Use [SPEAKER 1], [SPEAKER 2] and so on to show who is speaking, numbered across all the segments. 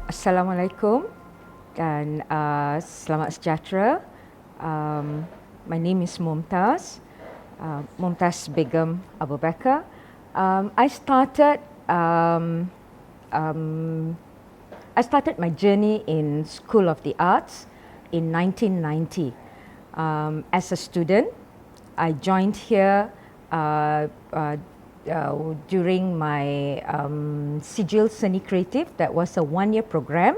[SPEAKER 1] Assalamualaikum dan selamat sejahtera. My name is Mumtaz Begum Aboo Backer. I started my journey in School of the Arts in 1990. As a student, I joined here during my Sijil Seni Kreatif. That was a one-year program,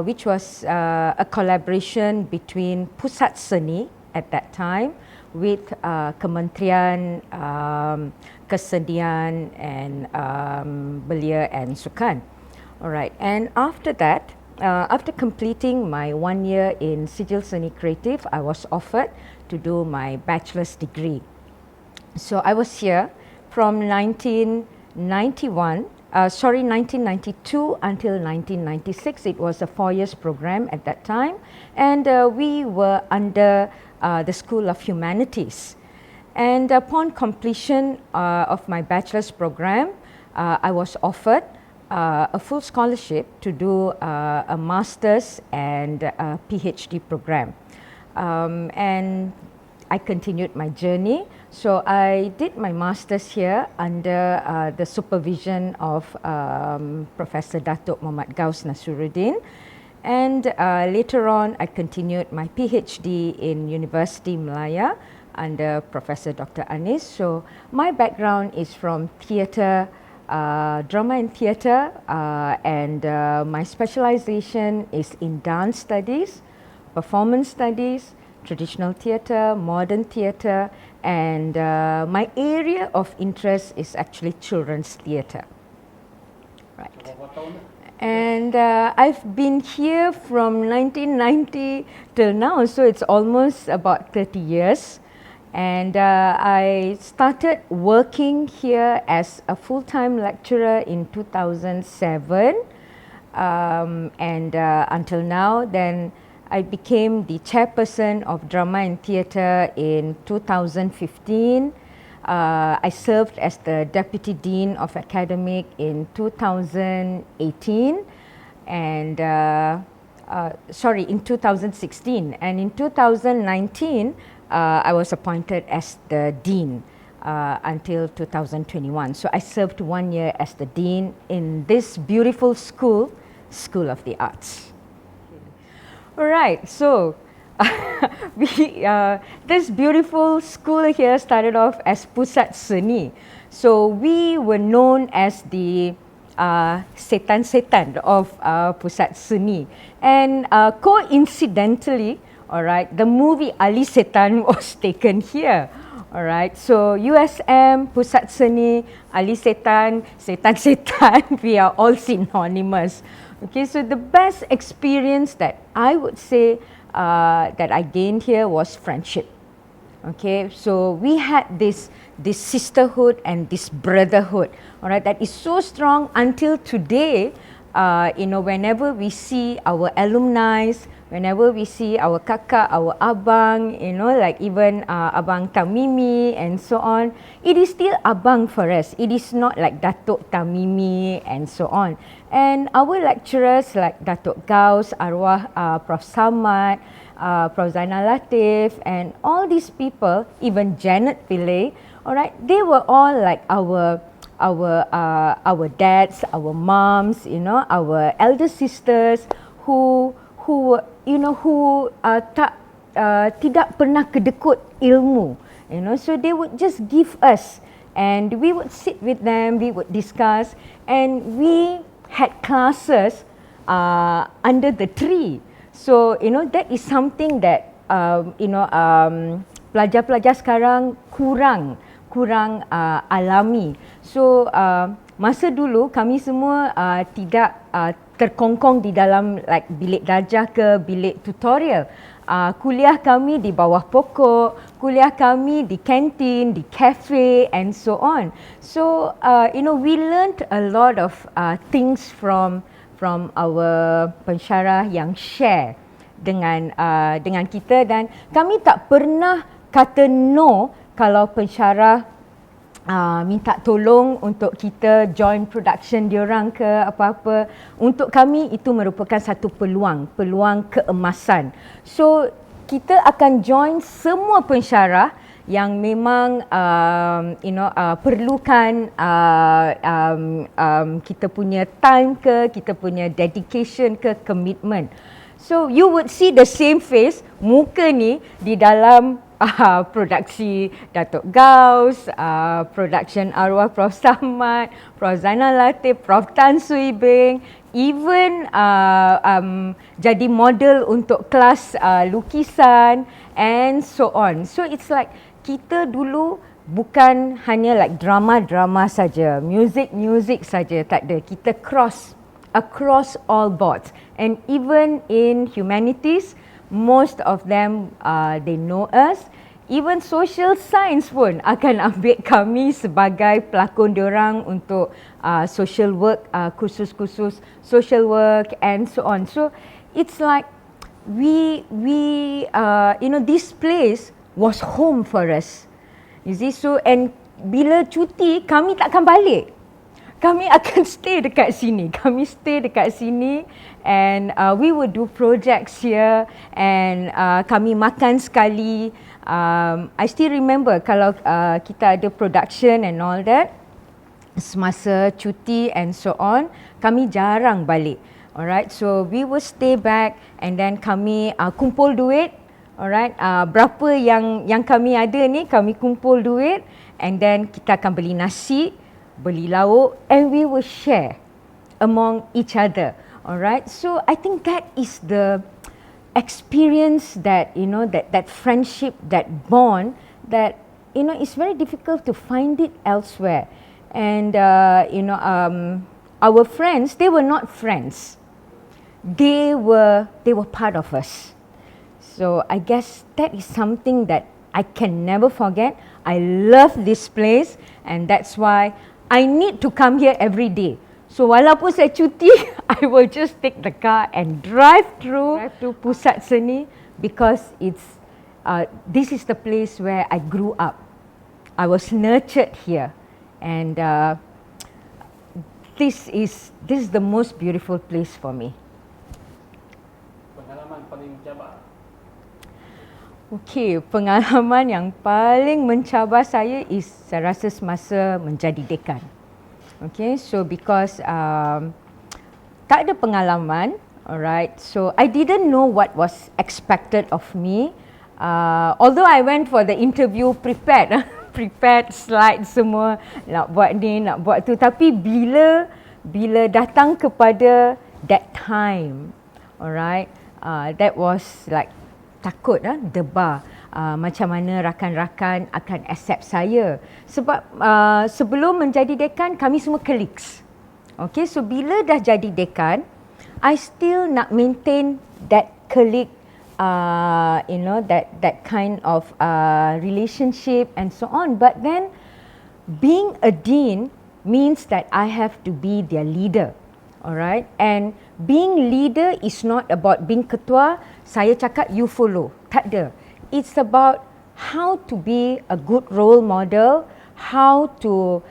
[SPEAKER 1] which was a collaboration between Pusat Seni at that time with Kementerian Kesenian and Belia and Sukan. Alright, and after that, after completing my 1 year in Sijil Seni Kreatif, I was offered to do my bachelor's degree. So I was here from 1992 until 1996. It was a 4-year program at that time, and we were under the School of Humanities. And upon completion of my bachelor's program, I was offered a full scholarship to do a master's and a PhD program. And I continued my journey. So I did my master's here under the supervision of Professor Datuk Muhammad Gaus Nasiruddin. And later on, I continued my PhD in Universiti Malaya under Professor Dr. Anis. So my background is from theatre, drama and theatre, and my specialization is in dance studies, performance studies, traditional theatre, modern theatre, and my area of interest is actually children's theatre. Right. And I've been here from 1990 till now, so it's almost about 30 years. And I started working here as a full-time lecturer in 2007, and until now, then I became the chairperson of drama and theatre in 2015. I served as the deputy dean of academic in 2018, and in 2016, and in 2019 I was appointed as the dean until 2021. So I served 1 year as the dean in this beautiful school, School of the Arts. All right, so this beautiful school here started off as Pusat Seni. So we were known as the setan-setan of Pusat Seni. And coincidentally, all right, the movie Ali Setan was taken here. All right, so USM, Pusat Seni, Ali Setan, setan-setan, we are all synonymous. Okay, so the best experience that I would say that I gained here was friendship. Okay, so we had this sisterhood and this brotherhood, all right, that is so strong until today. Whenever we see our alumni, whenever we see our kakak, our abang, like even Abang Tamimi and so on, it is still abang for us. It is not like Datuk Tamimi and so on. And our lecturers like Datuk Gaus, Arwah Prof. Samad, Prof. Zainal Latif, and all these people, even Janet Pillay, all right, they were all like our dads, our moms, our elder sisters who tidak pernah kedekut ilmu, so they would just give us, and we would sit with them, we would discuss, and we had classes under the tree. So that is something that pelajar-pelajar sekarang kurang alami. So masa dulu kami semua tidak terkongkong di dalam like bilik darjah ke bilik tutorial. Kuliah kami di bawah pokok, kuliah kami di kantin, di cafe and so on. So we learned a lot of things from our pensyarah yang share dengan kita, dan kami tak pernah kata no kalau pensyarah minta tolong untuk kita join production diorang ke apa-apa. Untuk kami itu merupakan satu peluang keemasan. So kita akan join semua pensyarah yang memang perlukan kita punya time ke, kita punya dedication ke, commitment. So you would see the same face, muka ni di dalam produksi Datuk Gaus, production arwah Prof Samad, Prof Zainal Latif, Prof Tan Sui Beng, even jadi model untuk kelas lukisan and so on. So it's like kita dulu bukan hanya like drama saja, music saja, tak ada. Kita across all boards, and even in humanities, most of them they know us. Even social science pun akan ambil kami sebagai pelakon diorang untuk social work, kursus-kursus social work and so on. So it's like we this place was home for us. You see, so and bila cuti kami takkan balik. Kami akan stay dekat sini. And we would do projects here, and kami makan sekali. I still remember kalau kita ada production and all that, semasa cuti and so on, kami jarang balik. Alright, so we will stay back and then kami kumpul duit. Alright, berapa yang kami ada ni, kami kumpul duit and then kita akan beli nasi, beli lauk, and we will share among each other. Alright, so I think that is the experience that that friendship, that bond that it's very difficult to find it elsewhere. And our friends, they were not friends, they were part of us. So I guess that is something that I can never forget. I love this place, and that's why I need to come here every day. So walaupun saya cuti, I will just take the car and drive to Pusat Seni, because this is the place where I grew up. I was nurtured here, and this is the most beautiful place for me.
[SPEAKER 2] Pengalaman paling mencabar.
[SPEAKER 1] Okey, pengalaman yang paling mencabar saya saya rasa semasa menjadi dekan. Okay, so because tak ada pengalaman, alright, so I didn't know what was expected of me. Although I went for the interview prepared slide semua, nak buat ni, nak buat tu, tapi bila datang kepada that time, alright, that was like takut, debar. Macam mana rakan-rakan akan accept saya. Sebab sebelum menjadi dekan, kami semua colleagues. Okay, so bila dah jadi dekan, I still nak maintain that colleague, that kind of relationship and so on. But then, being a dean means that I have to be their leader. Alright, and being leader is not about being ketua, saya cakap you follow. Tak ada. It's about how to be a good role model, how to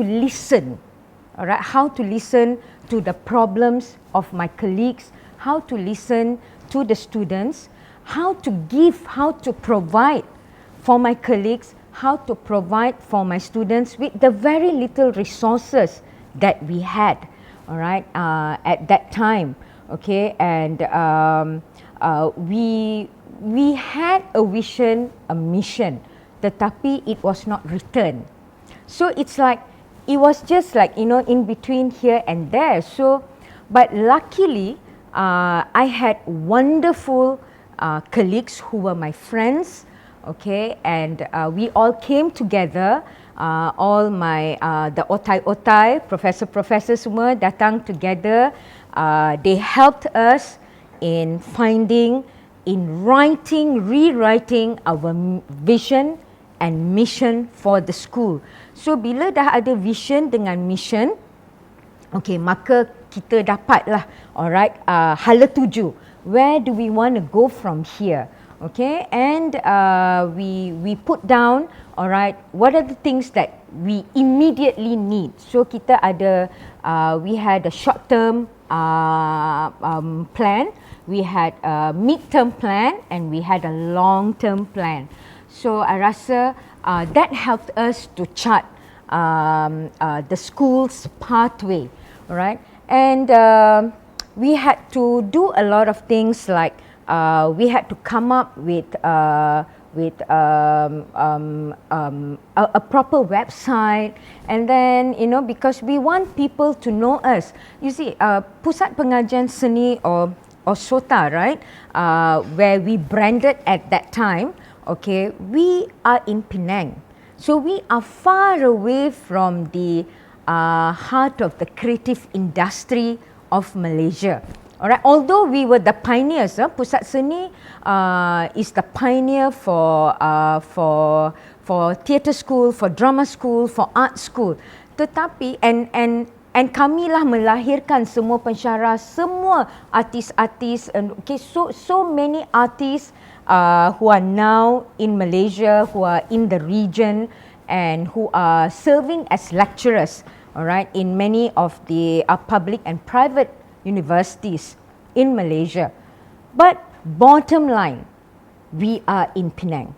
[SPEAKER 1] listen, alright, how to listen to the problems of my colleagues, how to listen to the students, how to give, how to provide for my colleagues, how to provide for my students with the very little resources that we had, alright, at that time. Okay, and we had a vision, a mission, tetapi it was not written. So it's like, it was just like, in between here and there. So, but luckily, I had wonderful colleagues who were my friends, okay, and we all came together, all my, the otai-otai, professor semua datang together. They helped us in finding, in writing, rewriting our vision and mission for the school. So bila dah ada vision dengan mission, okay, maka kita dapatlah, alright, hala tuju. Where do we want to go from here? Okay, and we put down alright, what are the things that we immediately need. So kita ada, we had a short-term plan, we had a mid-term plan, and we had a long-term plan. So I rasa that helped us to chart the school's pathway, alright. And we had to do a lot of things like we had to come up with a proper website, and then because we want people to know us. You see, Pusat Pengajian Seni or SOTA, right, where we branded at that time, okay, we are in Penang. So we are far away from the heart of the creative industry of Malaysia. Alright, although we were the pioneers, Pusat Seni is the pioneer for theatre school, for drama school, for art school. Tetapi and kamilah melahirkan semua pensyarah, semua artis-artis, okay, so many artists who are now in Malaysia, who are in the region, and who are serving as lecturers, alright, in many of the public and private universities in Malaysia. But bottom line, we are in Penang.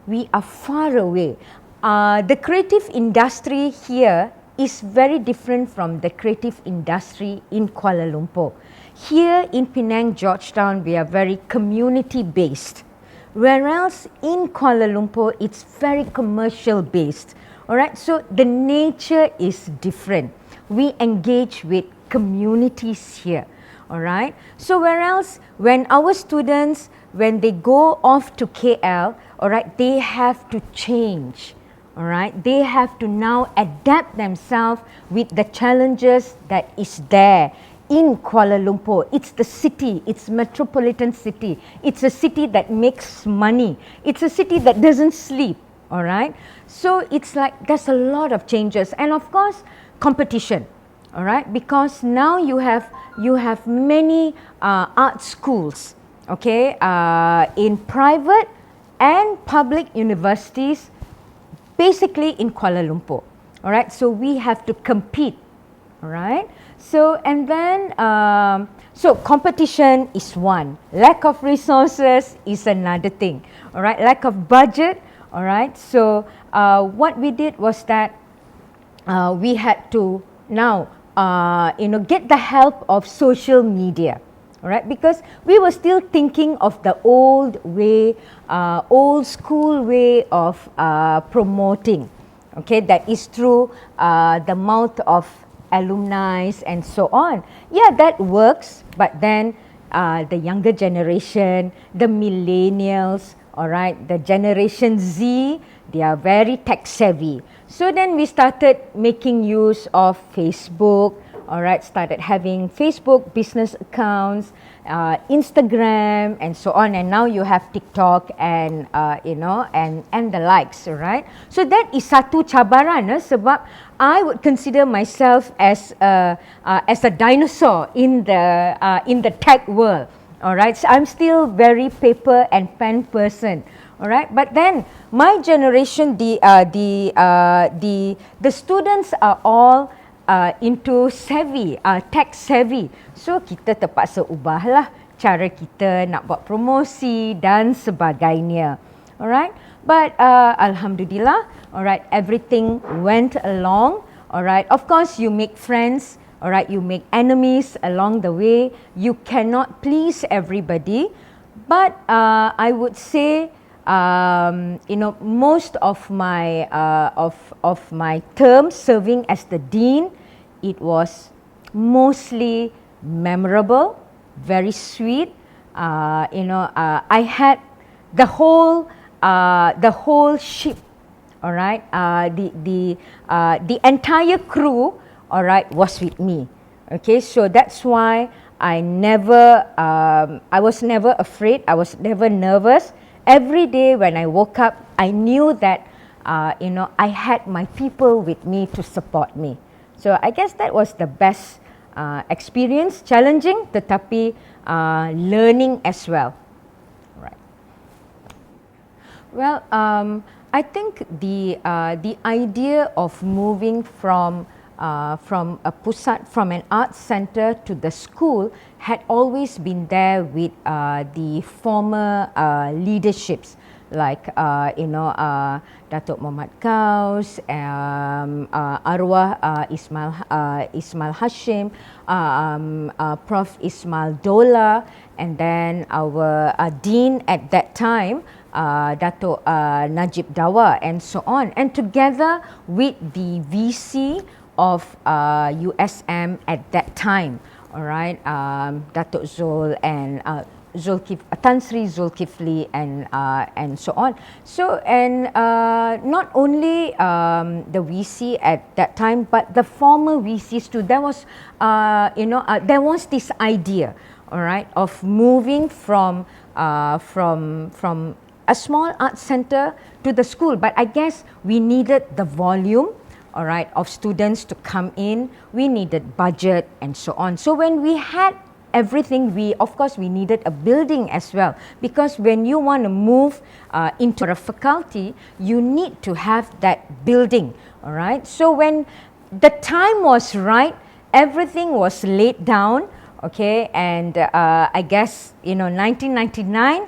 [SPEAKER 1] We are far away. The creative industry here is very different from the creative industry in Kuala Lumpur. Here in Penang, Georgetown, we are very community based, whereas in Kuala Lumpur, it's very commercial based. Alright, so the nature is different. We engage with communities here, all right. So whereas when our students, when they go off to KL, all right, they have to change, all right. They have to now adapt themselves with the challenges that is there in Kuala Lumpur. It's the city, it's metropolitan city. It's a city that makes money. It's a city that doesn't sleep, all right. So it's like there's a lot of changes, and of course competition. All right, because now you have many art schools, okay, in private and public universities, basically in Kuala Lumpur. All right, so we have to compete. All right, so and then so competition is one. Lack of resources is another thing. All right, lack of budget. All right, so what we did was that we had to now get the help of social media, all right, because we were still thinking of the old way, old school way of promoting, okay, that is through the mouth of alumni and so on. Yeah, that works, but then the younger generation, the millennials, all right, the Generation Z, they are very tech savvy. So then we started making use of Facebook, all right, started having Facebook business accounts, Instagram, and so on. And now you have TikTok and and the likes, all right. So that is satu cabaran, sebab I would consider myself as a dinosaur in the tech world, all right. So I'm still very paper and pen person. All right, but then my generation, the students are all into savvy, tech savvy. So kita terpaksa ubahlah cara kita nak buat promosi dan sebagainya. All right, but alhamdulillah, all right, everything went along. All right, of course you make friends. All right, you make enemies along the way. You cannot please everybody, but I would say. Most of my terms serving as the dean, it was mostly memorable, very sweet. I had the whole ship, all right. The entire crew, all right, was with me. Okay, so that's why I was never afraid. I was never nervous. Every day when I woke up, I knew that, I had my people with me to support me. So I guess that was the best experience, challenging tetapi learning as well. Right. Well, I think the idea of moving from an arts center to the school had always been there with the former leaderships, like Datuk Muhammad Kaus, Arwah Ismail Hashim, Prof Ismail Dola, and then our Dean at that time, Datuk Najib Dawa, and so on, and together with the VC of USM at that time, all right, Datuk Zul and Tan Sri Zulkifli, and so on. So, and not only the VC at that time, but the former VCs too. There was there was this idea, all right, of moving from a small art center to the school. But I guess we needed the volume, all right, of students to come in. We needed budget and so on. So when we had everything, of course we needed a building as well, because when you want to move into a faculty, you need to have that building, all right. So when the time was right, everything was laid down, okay, and I guess 1999,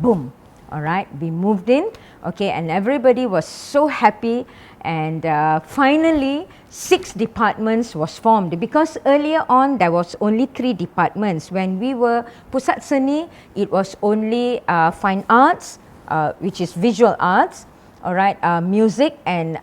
[SPEAKER 1] boom, all right, we moved in, okay, and everybody was so happy. And finally 6 departments was formed, because earlier on there was only 3 departments. When we were Pusat Seni, it was only fine arts, which is visual arts, all right, music, and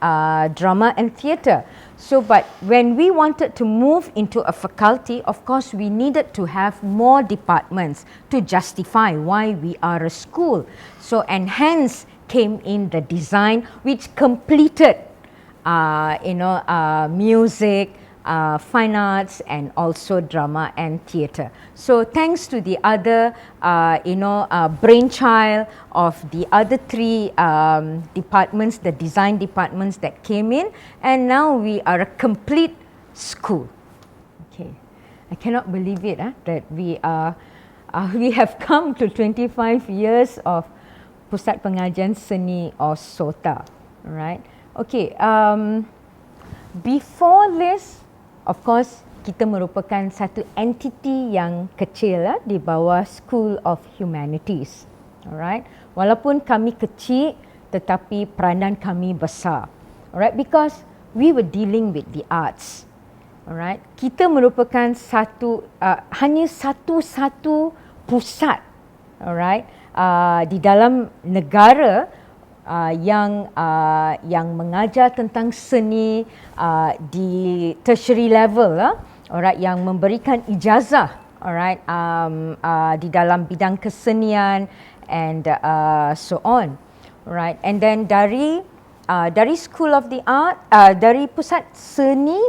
[SPEAKER 1] drama and theatre. So but when we wanted to move into a faculty, of course we needed to have more departments to justify why we are a school. So, and hence came in the design, which completed music, fine arts, and also drama and theatre. So thanks to the other brainchild of the other 3 departments, the design departments that came in, and now we are a complete school. Okay, I cannot believe it that we have come to 25 years of Pusat Pengajian Seni or SOTA, right? Okay, before this, of course, kita merupakan satu entiti yang kecil di bawah School of Humanities, alright. Walaupun kami kecil, tetapi peranan kami besar, alright, because we were dealing with the arts, alright. Kita merupakan hanya satu pusat, alright, di dalam negara yang mengajar tentang seni di tertiary level, alright, yang memberikan ijazah, alright, di dalam bidang kesenian and so on, right. And then dari School of the Art, dari Pusat Seni,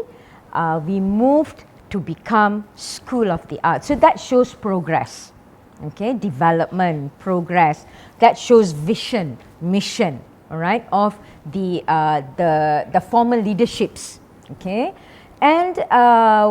[SPEAKER 1] we moved to become School of the Art. So that shows progress. Okay, development, progress. That shows vision, mission, all right, of the former leaderships. Okay, and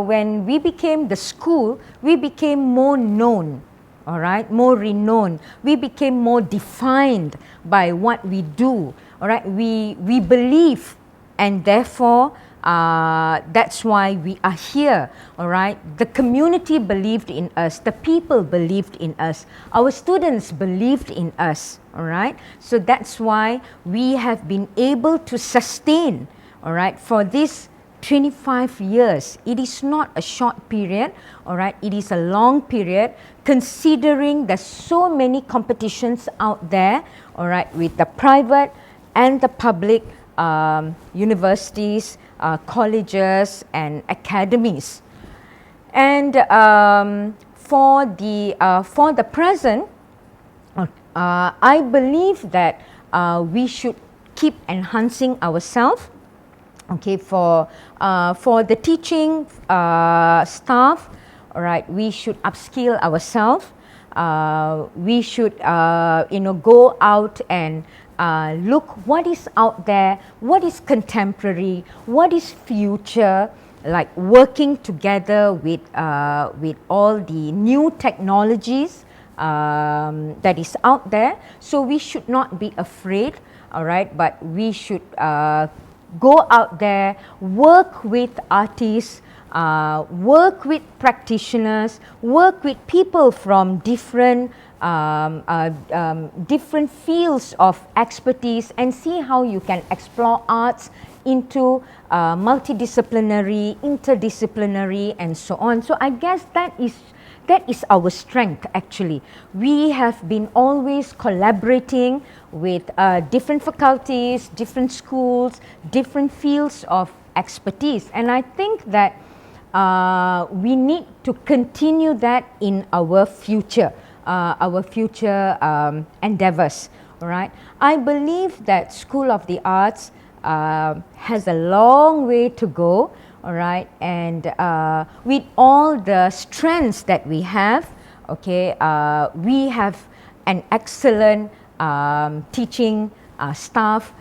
[SPEAKER 1] when we became the school, we became more known, all right, more renowned. We became more defined by what we do, all right. We believe, and therefore that's why we are here, all right. The community believed in us, the people believed in us, our students believed in us, all right. So that's why we have been able to sustain, all right, for this 25 years. It is not a short period, all right, it is a long period, considering there's so many competitions out there, all right, with the private and the public universities, colleges and academies. And for the present, I believe that we should keep enhancing ourselves. Okay, for the teaching staff, all right, we should upskill ourselves. We should go out and look what is out there, what is contemporary, what is future, like working together with all the new technologies that is out there. So we should not be afraid, all right, but we should go out there, work with artists, work with practitioners, work with people from different different fields of expertise, and see how you can explore arts into multidisciplinary, interdisciplinary, and so on. So I guess that is our strength actually. We have been always collaborating with different faculties, different schools, different fields of expertise, and I think that we need to continue that in our future endeavors. All right, I believe that School of the Arts has a long way to go. All right, and with all the strengths that we have, okay, we have an excellent teaching staff,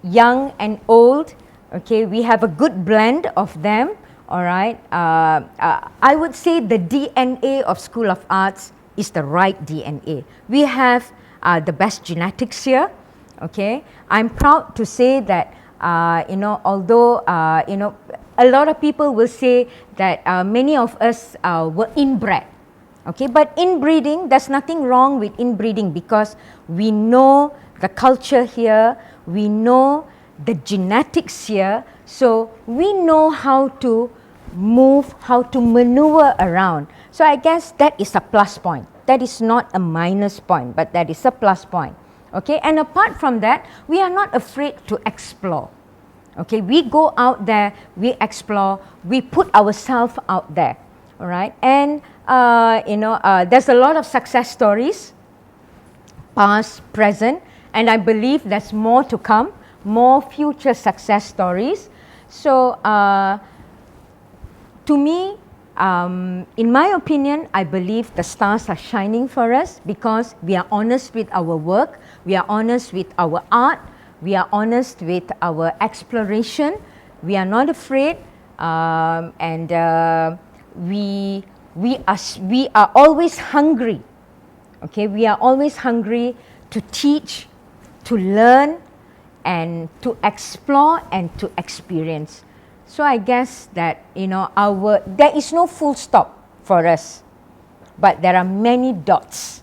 [SPEAKER 1] young and old. Okay, we have a good blend of them. All right, I would say the DNA of School of Arts is the right DNA. We have the best genetics here. Okay, I'm proud to say that although a lot of people will say that many of us were inbred. Okay, but inbreeding, there's nothing wrong with inbreeding because we know the culture here, we know the genetics here, so we know how to move, how to maneuver around. So I guess that is a plus point. That is not a minus point, but that is a plus point. Okay, and apart from that, we are not afraid to explore. Okay, we go out there, we explore, we put ourselves out there. All right, and there's a lot of success stories, past, present, and I believe there's more to come, more future success stories. So to me, in my opinion, I believe the stars are shining for us because we are honest with our work, we are honest with our art, we are honest with our exploration, we are not afraid, and we are always hungry. Okay, we are always hungry to teach, to learn, and to explore and to experience. So I guess that there is no full stop for us, but there are many dots.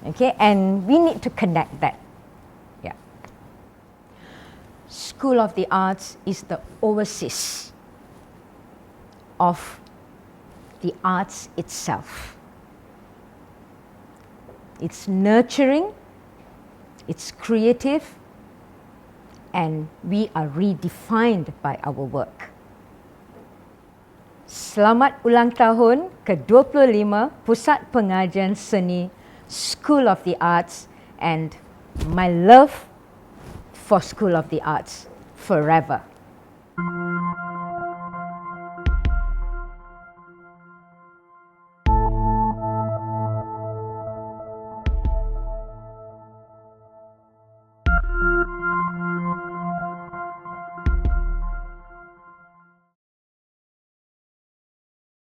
[SPEAKER 1] Okay, and we need to connect that. Yeah. School of the Arts is the oasis of the arts itself. It's nurturing, it's creative, and we are redefined by our work. Selamat ulang tahun ke-25 Pusat Pengajian Seni School of the Arts, and my love for School of the Arts forever.